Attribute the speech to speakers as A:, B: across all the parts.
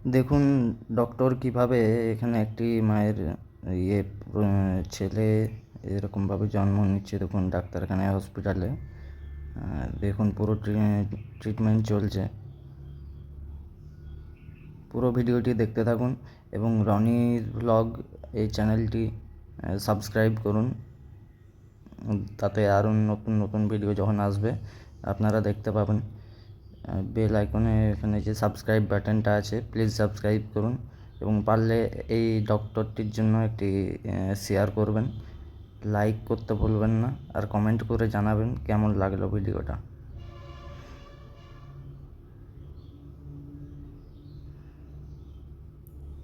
A: দেখুন ডক্টর কিভাবে এখানে একটি মায়ের ইয়ে ছেলে এরকমভাবে জন্ম নিচ্ছে। দেখুন ডাক্তারখানায়, হসপিটালে দেখুন পুরো ট্রিটমেন্ট চলছে। পুরো ভিডিওটি দেখতে থাকুন এবং রনির ব্লগ এই চ্যানেলটি সাবস্ক্রাইব করুন, তাতে আরও নতুন নতুন ভিডিও যখন আসবে আপনারা দেখতে পাবেন। বেল আইকনে এখানে যে সাবস্ক্রাইব বাটনটা আছে, প্লিজ সাবস্ক্রাইব করুন এবং পারলে এই ডক্টরটির জন্য একটি শেয়ার করবেন, লাইক করতে ভুলবেন না, আর কমেন্ট করে জানাবেন কেমন লাগলো ভিডিওটা।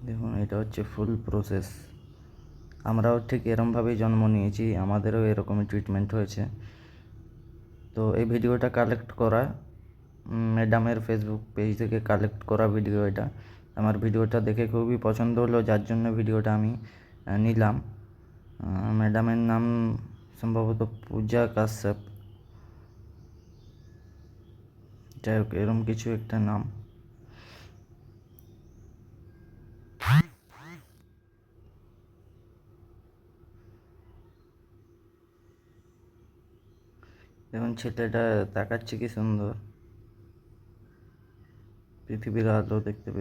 A: দেখুন এটা হচ্ছে ফুল প্রসেস। আমরাও ঠিক এরমভাবেই জন্ম নিয়েছি, আমাদেরও এরকমই ট্রিটমেন্ট হয়েছে। তো এই ভিডিওটা কালেক্ট করা ম্যাডামের ফেসবুক পেজ থেকে কালেক্ট করা ভিডিও এটা। আমার ভিডিওটা দেখে খুবই পছন্দ হলো, যার জন্য ভিডিওটা আমি নিলাম। ম্যাডামের নাম সম্ভবত পূজা কাশ্যপ, যাই হোক এরম কিছু একটা নাম। দেখুন ছেলেটা তাকাচ্ছে কি সুন্দর, পৃথিবীর আলো দেখতে পেয়ে।